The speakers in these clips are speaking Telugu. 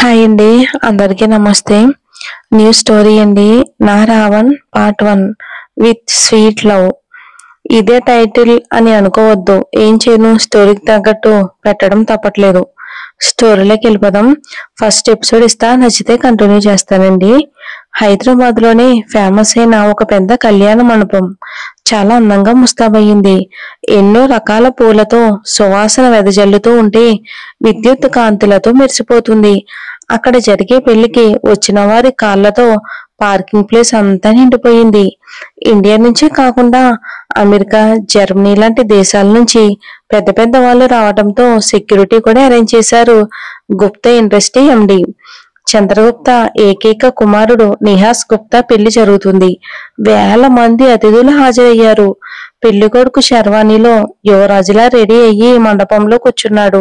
హాయ్ అండి, అందరికీ నమస్తే. న్యూ స్టోరీ అండి. నా Ravan part 1 with sweet love. ఇదే టైటిల్ అని అనుకోవద్దు. ఏం చేయను, స్టోరీకి తగ్గట్టు పెట్టడం తప్పట్లేదు. స్టోరీలోకి వెళ్ళిపోదాం. ఫస్ట్ ఎపిసోడ్ ఇస్తా, నచ్చితే కంటిన్యూ చేస్తానండి. హైదరాబాద్ లోని ఫేమస్ అయిన ఒక పెద్ద కళ్యాణ మండపం చాలా అందంగా ముస్తాబయ్యింది. ఎన్నో రకాల పూలతో సువాసన వెదజల్లుతూ ఉంటే విద్యుత్ కాంతులతో మెరిసిపోతుంది. అక్కడ జరిగే పెళ్లికి వచ్చిన వారి కాళ్లతో పార్కింగ్ ప్లేస్ అంతా నిండిపోయింది. ఇండియా నుంచే కాకుండా అమెరికా, జర్మనీ లాంటి దేశాల నుంచి పెద్ద పెద్ద వాళ్ళు రావడంతో సెక్యూరిటీ కూడా అరేంజ్ చేశారు గుప్తా ఇండస్ట్రీ ఎండి. చంద్రగుప్త ఏకైక కుమారుడు నిహాస్ గుప్తా పెళ్లి జరుగుతుంది. వేల మంది అతిథులు హాజరయ్యారు. పెళ్లి కొడుకు శర్వాణిలో యువరాజులా రెడీ అయ్యి మండపంలో కూర్చున్నాడు.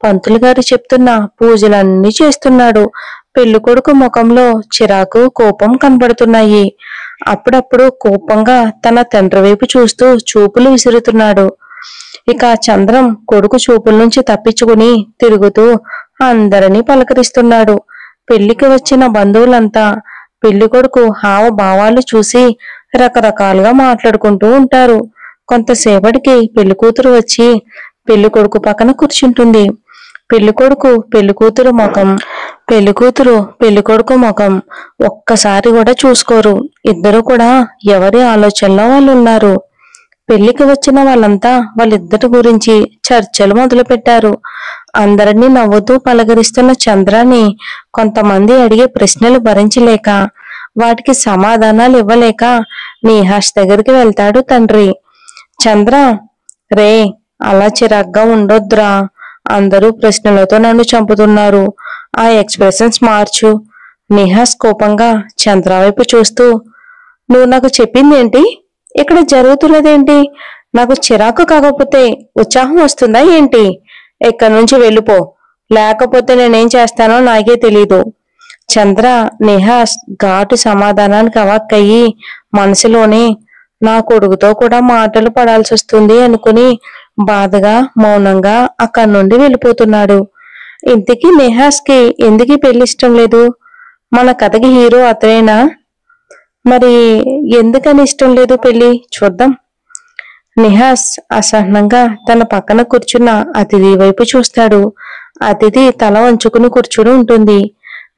పంతులు గారు చెప్తున్న పూజలన్నీ చేస్తున్నాడు. పెళ్లి కొడుకు ముఖంలో చిరాకు, కోపం కనబడుతున్నాయి. అప్పుడప్పుడు కోపంగా తన తండ్రి వైపు చూస్తూ చూపులు విసురుతున్నాడు. ఇక చంద్రం కొడుకు చూపుల నుంచి తప్పించుకుని తిరుగుతూ అందరినీ పలకరిస్తున్నాడు. పెళ్లికి వచ్చిన బంధువులంతా పెళ్లి కొడుకు హావభావాలు చూసి రకరకాలుగా మాట్లాడుకుంటూ ఉంటారు. కొంతసేపటికి పెళ్లి కూతురు వచ్చి పెళ్లి కొడుకు పక్కన కూర్చుంటుంది. పెళ్లి కొడుకు పెళ్లి కూతురు ముఖం, పెళ్లి కూతురు పెళ్లి కొడుకు ముఖం ఒక్కసారి కూడా చూసుకోరు. ఇద్దరు కూడా ఎవరి ఆలోచనలో వాళ్ళు ఉన్నారు. పెళ్లికి వచ్చిన వాళ్ళంతా వాళ్ళిద్దరి గురించి చర్చలు మొదలు పెట్టారు. అందరినీ నవ్వుతూ పలకరిస్తున్న చంద్రాన్ని కొంతమంది అడిగే ప్రశ్నలు భరించలేక, వాటికి సమాధానాలు ఇవ్వలేక నిహాస్ దగ్గరికి వెళ్తాడు తండ్రి. చంద్ర, రే, అలా చిరాగ్గా ఉండొద్దురా. అందరూ ప్రశ్నలతో నన్ను చంపుతున్నారు. ఆ ఎక్స్ప్రెషన్స్ మార్చు. నిహాస్ కోపంగా చంద్ర వైపు చూస్తూ, నువ్వు నాకు చెప్పింది ఏంటి? ఇక్కడ జరుగుతున్నదేంటి? నాకు చిరాకు కాకపోతే ఉత్సాహం వస్తుందా ఏంటి? ఇక్కడి నుంచి వెళ్ళిపో, లేకపోతే నేనేం చేస్తానో నాకే తెలీదు. చంద్ర నిహాస్ ఘాటు సమాధానానికి అవాక్కయ్యి మనసులోనే నా కొడుకుతో కూడా మాటలు పడాల్సి వస్తుంది అనుకుని బాధగా మౌనంగా అక్కడి నుండి వెళ్ళిపోతున్నాడు. ఇంతకీ నిహాస్ కి ఎందుకు పెళ్లి ఇష్టం లేదు? మన కథకి హీరో అతనేనా? మరి ఎందుకని ఇష్టం లేదు పెళ్లి? చూద్దాం. నిహాస్ అసహనంగా తన పక్కన కూర్చున్న అతిథి వైపు చూస్తాడు. అతిథి తల వంచుకుని కూర్చుని ఉంటుంది.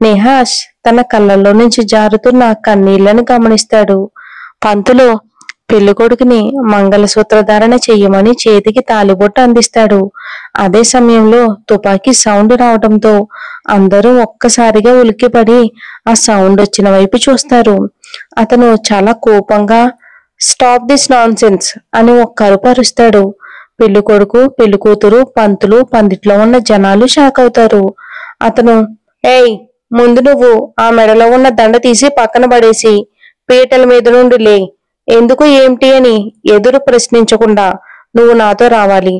నిహాస్ తన కళ్ళల్లో నుంచి జారుతున్న కన్నీళ్లను గమనిస్తాడు. పంతులు పెళ్లి కొడుకుని మంగళసూత్ర ధారణ చెయ్యమని చేతికి తాలిబొట్టు అందిస్తాడు. అదే సమయంలో తుపాకీ సౌండ్ రావడంతో అందరూ ఒక్కసారిగా ఉలిక్కిపడి ఆ సౌండ్ వచ్చిన వైపు చూస్తారు. అతను చాలా కోపంగా స్టాప్ దిస్ నాన్సెన్స్ అని ఒక్క అరుపు అరుస్తాడు. పెళ్లి కొడుకు, పెళ్లి కూతురు, పంతులు, పందిట్లో ఉన్న జనాలు షాక్ అవుతారు. అతను, ఏయ్, ముందు నువ్వు ఆ మెడలో ఉన్న దండ తీసి పక్కన పడేసి పీటల మీద నుండి లే. ఎందుకు ఏమిటి అని ఎదురు ప్రశ్నించకుండా నువ్వు నాతో రావాలి.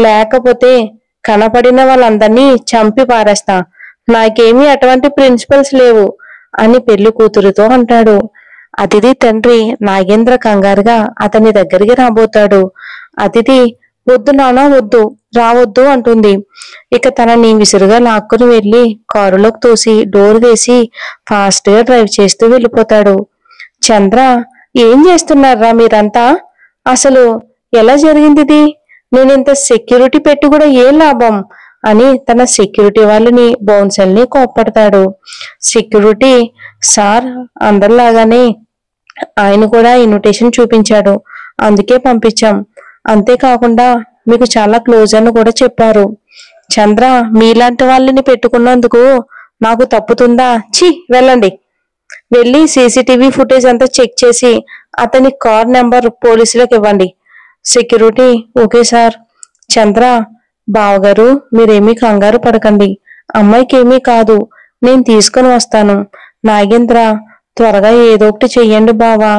లేకపోతే కనపడిన వాళ్ళందరినీ చంపి పారేస్తా. నాకేమీ అటువంటి ప్రిన్సిపల్స్ లేవు అని పెళ్లి కూతురుతో అంటాడు. అతిథి తండ్రి నాగేంద్ర కంగారుగా అతని దగ్గరికి రాబోతాడు. అతిథి, వద్దు నానా, వద్దు, రావద్దు అంటుంది. ఇక తనని విసురుగా లాక్కుని వెళ్లి కారులోకి తోసి డోర్ వేసి ఫాస్ట్ గా డ్రైవ్ చేస్తూ వెళ్ళిపోతాడు. చంద్ర, ఏం చేస్తున్నారా మీరంతా? అసలు ఎలా జరిగింది ఇది? నేనింత సెక్యూరిటీ పెట్టి కూడా ఏం లాభం అని తన సెక్యూరిటీ వాళ్ళని, బౌన్సర్ని కోప్పడతాడు. సెక్యూరిటీ సార్, అందరిలాగానే ఆయన కూడా ఇన్విటేషన్ చూపించాడు, అందుకే పంపించాం. అంతేకాకుండా మీకు చాలా క్లోజ్ అని కూడా చెప్పారు. చంద్ర, మీలాంటి వాళ్ళని పెట్టుకున్నందుకు నాకు తప్పుతుందా? ఛీ, వెళ్ళండి. వెళ్ళి సీసీటీవీ ఫుటేజ్ అంతా చెక్ చేసి అతని కార్ నెంబర్ పోలీసులకు ఇవ్వండి. Security, okay sir. చంద్ర, బావగారు, మీరేమీ కంగారు పడకండి. అమ్మాయికి ఏమీ కాదు, నేను తీసుకుని వస్తాను. నాగేంద్ర, త్వరగా ఏదో ఒకటి చెయ్యండి బావా.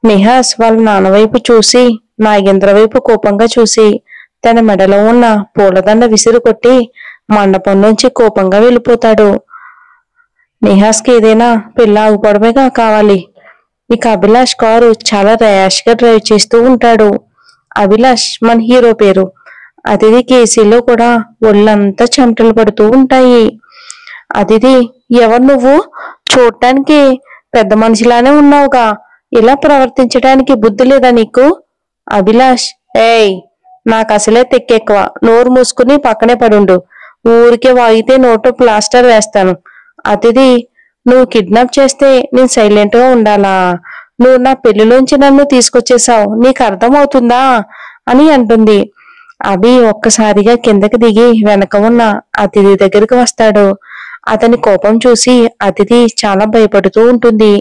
నిహాస్ వాళ్ళ నాన్న వైపు చూసి నాగేంద్ర వైపు కోపంగా చూసి తన మెడలో ఉన్న పూలదండ విసిరు కొట్టి మండపం నుంచి కోపంగా వెళ్ళిపోతాడు. నిహాస్కి ఏదైనా పెళ్లి ఆగిపోవడమేగా కావాలి. ఇక అభిలాష్ కారు చాలా ర్యాష్ గా డ్రైవ్ చేస్తూ ఉంటాడు. అభిలాష్ మన హీరో పేరు. అతిథి కేసీలో కూడా ఒళ్ళంతా చెమటలు పడుతూ ఉంటాయి. అతిథి, ఎవరు నువ్వు? చూడటానికి పెద్ద మనిషిలానే ఉన్నావుగా, ఇలా ప్రవర్తించడానికి బుద్ధి లేదా నీకు? అభిలాష్, ఏయ్, నాకు అసలే తెక్కెక్కువ, నోరు మూసుకుని పక్కనే పడుండు. ఊరికే వాగితే నోట్లో ప్లాస్టర్ వేస్తాను. అతిథి, నువ్వు కిడ్నాప్ చేస్తే నేను సైలెంట్ గా ఉండాలా? నువ్వు నా పెళ్లిలోంచి నన్ను తీసుకొచ్చేసావు, నీకు అర్థమవుతుందా అని అంటుంది. అభి ఒక్కసారిగా కిందకి దిగి వెనక ఉన్న అతిథి దగ్గరికి వస్తాడు. అతని కోపం చూసి అతిథి చాలా భయపడుతూ ఉంటుంది.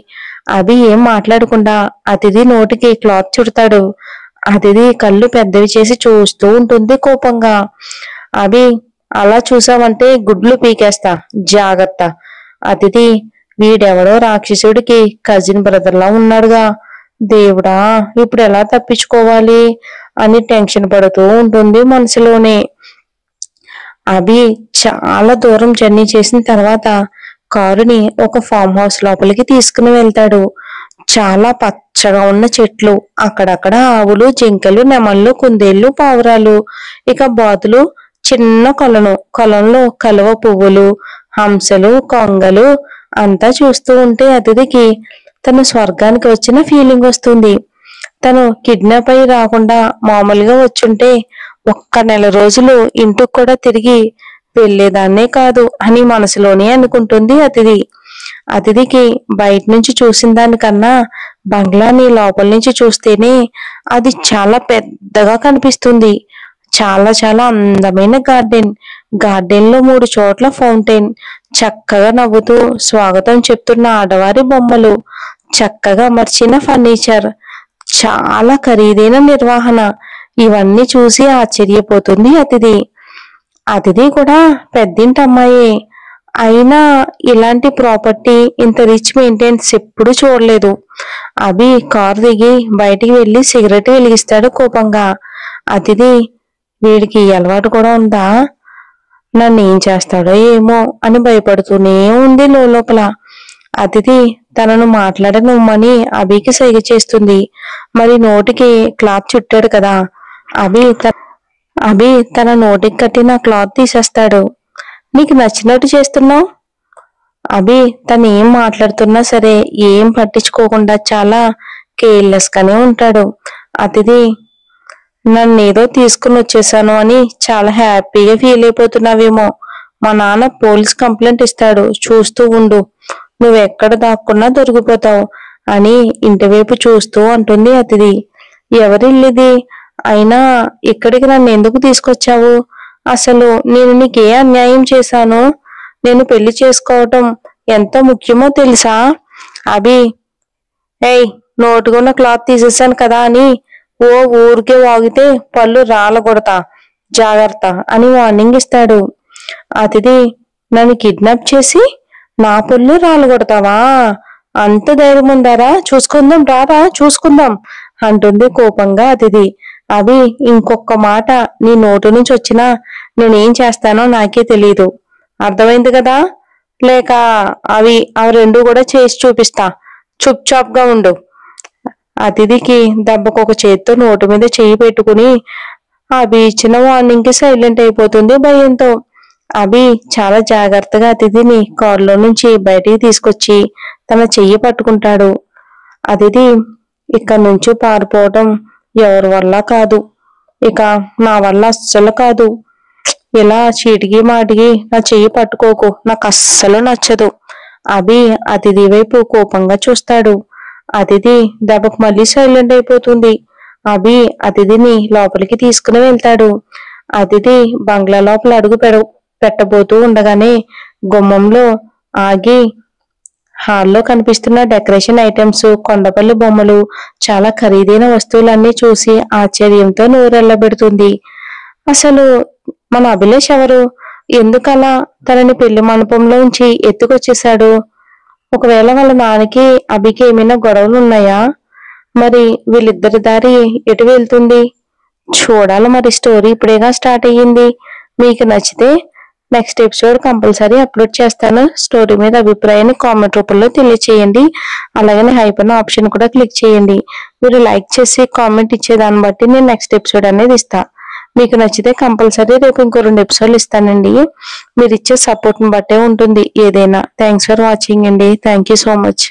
అభి ఏం మాట్లాడకుండా అతిథి నోటికి క్లాత్ చుడతాడు. అతిథి కళ్ళు పెద్దవి చేసి చూస్తూ ఉంటుంది కోపంగా. అభి, అలా చూసావంటే గుడ్లు పీకేస్తా, జాగ్రత్త. అతిథి, వీడెవడో రాక్షసుడికి కజిన్ బ్రదర్లా ఉన్నాడుగా, దేవుడా, ఇప్పుడు ఎలా తప్పించుకోవాలి అని టెన్షన్ పడుతూ ఉంటుంది మనసులోనే. అభి చాలా దూరం జర్నీ చేసిన తర్వాత కారుని ఒక ఫామ్ హౌస్ లోపలికి తీసుకుని వెళ్తాడు. చాలా పచ్చగా ఉన్న చెట్లు, అక్కడక్కడ ఆవులు, జింకలు, నెమళ్ళు, కుందేళ్లు, పావురాలు, ఇక బాతులు, చిన్న కొలంలో కలువ పువ్వులు, హంసలు, కొంగలు అంతా చూస్తూ ఉంటే అతిథికి తను స్వర్గానికి వచ్చిన ఫీలింగ్ వస్తుంది. తను కిడ్నాప్ అయి రాకుండా మామూలుగా వచ్చుంటే ఒక్క నెల రోజులు ఇంటికి కూడా తిరిగి వెళ్లేదాన్నే కాదు అని మనసులోనే అనుకుంటుంది అతిథి. అతిథికి బయట నుంచి చూసిన దానికన్నా బంగ్లాని లోపల నుంచి చూస్తేనే అది చాలా పెద్దగా కనిపిస్తుంది. చాలా చాలా అందమైన గార్డెన్ లో 3 చోట్ల ఫౌంటైన్, చక్కగా నవ్వుతూ స్వాగతం చెప్తున్న ఆడవారి బొమ్మలు, చక్కగా అమర్చిన ఫర్నిచర్, చాలా ఖరీదైన నిర్వహణ, ఇవన్నీ చూసి ఆశ్చర్యపోతుంది అతిథి. అతిథి కూడా పెద్దింటి అమ్మాయే అయినా ఇలాంటి ప్రాపర్టీ, ఇంత రిచ్ మెయింటెనెన్స్ ఎప్పుడు చూడలేదు. అభి కారు దిగి బయటికి వెళ్లి సిగరెట్ వెలిగిస్తాడు కోపంగా. అతిథి, వీడికి అలవాటు కూడా ఉందా, నన్ను ఏం చేస్తాడో ఏమో అని భయపడుతూనే ఉంది లోపల. అతిథి తనను మాట్లాడనుమ్మని అభికి సైగ చేస్తుంది. మరి నోటికి క్లాత్ చుట్టాడు కదా, అభి తన నోటికి కట్టిన క్లాత్ తీసేస్తాడు. నీకు నచ్చినట్టు చేస్తున్నావు. అభి తను ఏం మాట్లాడుతున్నా సరే ఏం పట్టించుకోకుండా చాలా కేర్లెస్ గానే ఉంటాడు. అతిథి, నన్నేదో తీసుకుని వచ్చేసాను అని చాలా హ్యాపీగా ఫీల్ అయిపోతున్నావేమో. మా నాన్న పోలీస్ కంప్లైంట్ ఇస్తాడు, చూస్తూ ఉండు, నువ్వెక్కడ దాక్కున్నా దొరికిపోతావు అని ఇంటివైపు చూస్తూ అంటుంది అతిథి. ఎవరిల్లిది? అయినా ఇక్కడికి నన్ను ఎందుకు తీసుకొచ్చావు? అసలు నేను నీకే అన్యాయం చేశాను? నేను పెళ్లి చేసుకోవటం ఎంత ముఖ్యమో తెలుసా? అభి, ఏయ్, నోటుకున్న క్లాత్ తీసేసాను కదా అని ఓ ఊరికే వాగితే పళ్ళు రాలగొడతా, జాగ్రత్త అని వార్నింగ్ ఇస్తాడు. అతిథి, నన్ను కిడ్నాప్ చేసి నా పళ్ళు రాలగొడతావా? అంత ధైర్యం ఉందారా? చూసుకుందాం, రారా చూసుకుందాం అంటుంది కోపంగా అతిథి. అభి, ఇంకొక మాట నీ నోటు నుంచి వచ్చినా నేనేం చేస్తానో నాకే తెలీదు, అర్థమైంది కదా? లేక అవి రెండు కూడా చేసి చూపిస్తా, చుప్ చాప్ గా ఉండు. అతిథికి దెబ్బకొక చేత్తో నోటు మీద చెయ్యి పెట్టుకుని అభి ఇచ్చిన వార్నింగ్ కి సైలెంట్ అయిపోతుంది భయంతో. అభి చాలా జాగ్రత్తగా అతిథిని కారులో నుంచి బయటికి తీసుకొచ్చి తన చెయ్యి పట్టుకుంటాడు. అతిథి, ఇక్కడ నుంచి పారిపోవటం ఎవరి వల్ల కాదు, ఇక నా వల్ల అస్సలు కాదు. ఇలా చీటికి మాటికి నా చెయ్యి పట్టుకోకు, నాకు అస్సలు నచ్చదు. అభి అతిథి వైపు కోపంగా చూస్తాడు. అతిథి దెబ్బకు మళ్ళీ సైలెంట్ అయిపోతుంది. అభి అతిథిని లోపలికి తీసుకుని వెళ్తాడు. అతిథి బంగ్లా లోపల అడుగు పెట్టబోతూ ఉండగానే గుమ్మంలో ఆగి హాల్లో కనిపిస్తున్న డెకరేషన్ ఐటమ్స్, కొండపల్లి బొమ్మలు, చాలా ఖరీదైన వస్తువులన్నీ చూసి ఆశ్చర్యంతో నోరెళ్లబెడుతుంది. అసలు మన అభిలాష్ ఎవరు? ఎందుకలా తనని పెళ్లి మండపంలో ఉంచి ఎత్తుకొచ్చేశాడు? ఒకవేళ వాళ్ళ నాన్నకి అభికి ఏమైనా గొడవలు ఉన్నాయా? మరి వీళ్ళిద్దరి దారి ఎటు వెళ్తుంది? చూడాలి మరి. స్టోరీ ఇప్పుడేగా స్టార్ట్ అయ్యింది. మీకు నచ్చితే నెక్స్ట్ ఎపిసోడ్ కంపల్సరీ అప్లోడ్ చేస్తాను. స్టోరీ మీద అభిప్రాయాన్ని కామెంట్ రూపంలో తెలియచేయండి. అలాగనే హైప్ అన్న ఆప్షన్ కూడా క్లిక్ చేయండి. మీరు లైక్ చేసి కామెంట్ ఇచ్చేదాన్ని బట్టి నేను నెక్స్ట్ ఎపిసోడ్ అనేది ఇస్తా. మీకు నచ్చితే కంపల్సరీ రేపు ఇంకో 2 ఎపిసోడ్లు ఇస్తానండి. మీరు ఇచ్చే సపోర్ట్ని బట్టే ఉంటుంది ఏదైనా. థ్యాంక్స్ ఫర్ వాచింగ్ అండి. Thank you so much.